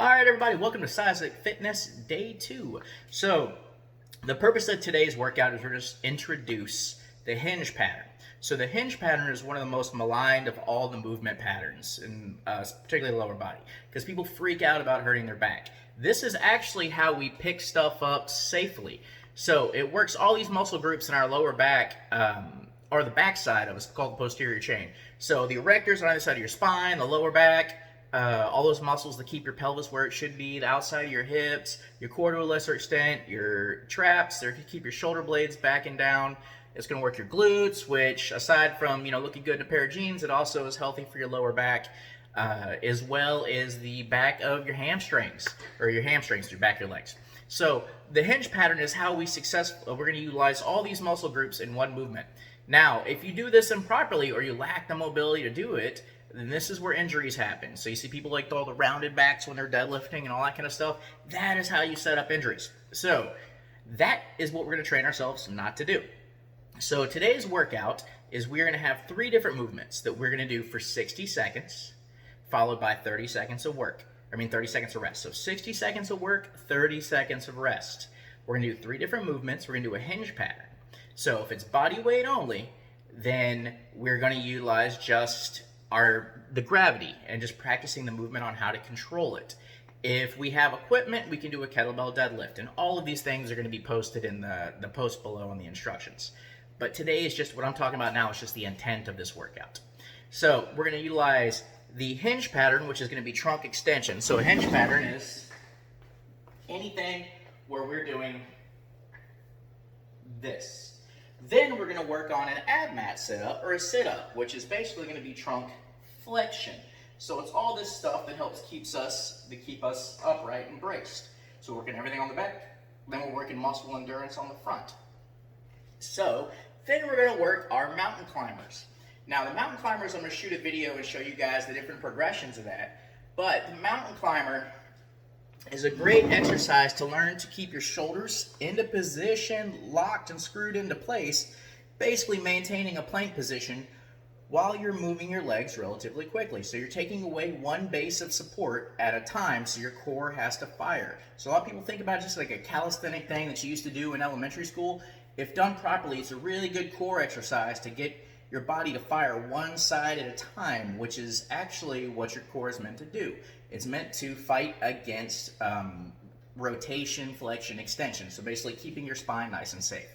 All right, everybody, welcome to Seismic Fitness Day 2. So, the purpose of today's workout is we're just introduce the hinge pattern. So, the hinge pattern is one of the most maligned of all the movement patterns, and particularly the lower body, because people freak out about hurting their back. This is actually how we pick stuff up safely. So, it works all these muscle groups in our lower back, or the back side of us, called the posterior chain. So, the erectors on either side of your spine, the lower back, all those muscles that keep your pelvis where it should be, the outside of your hips, your core to a lesser extent, your traps, they're to keep your shoulder blades back and down. It's going to work your glutes, which aside from looking good in a pair of jeans, it also is healthy for your lower back, as well as the back of your hamstrings, your back of your legs. So the hinge pattern is how we're going to utilize all these muscle groups in one movement. Now, if you do this improperly or you lack the mobility to do it, then this is where injuries happen. So you see people like all the rounded backs when they're deadlifting and all that kind of stuff. That is how you set up injuries. So that is what we're going to train ourselves not to do. So today's workout is we're going to have 3 different movements that we're going to do for 60 seconds, followed by 30 seconds of work. 30 seconds of rest. So 60 seconds of work, 30 seconds of rest. We're going to do 3 different movements. We're going to do a hinge pattern. So if it's body weight only, then we're going to utilize just the gravity and just practicing the movement on how to control it. If we have equipment, we can do a kettlebell deadlift, and all of these things are going to be posted in the post below in the instructions. But today is just what I'm talking about now. It's just the intent of this workout. So we're going to utilize the hinge pattern, which is going to be trunk extension. So a hinge pattern is anything where we're doing this. Then we're going to work on an ab mat sit-up or a sit-up, which is basically going to be trunk flexion. So it's all this stuff that helps keep us upright and braced. So we're working everything on the back, then we're working muscle endurance on the front. So then we're going to work our mountain climbers. Now the mountain climbers, I'm going to shoot a video and show you guys the different progressions of that. But the mountain climber is a great exercise to learn to keep your shoulders into position, locked and screwed into place, basically maintaining a plank position while you're moving your legs relatively quickly. So you're taking away one base of support at a time, so your core has to fire. So a lot of people think about it just like a calisthenic thing that you used to do in elementary school. If done properly, it's a really good core exercise to get your body to fire one side at a time, which is actually what your core is meant to do. It's meant to fight against rotation, flexion, extension. So basically keeping your spine nice and safe.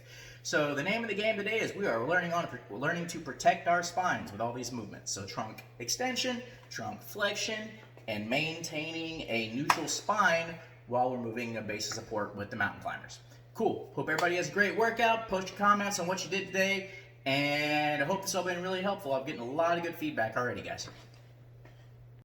So the name of the game today is we are learning to protect our spines with all these movements. So trunk extension, trunk flexion, and maintaining a neutral spine while we're moving a base of support with the mountain climbers. Cool. Hope everybody has a great workout. Post your comments on what you did today. And I hope this has all been really helpful. I'm getting a lot of good feedback already, guys.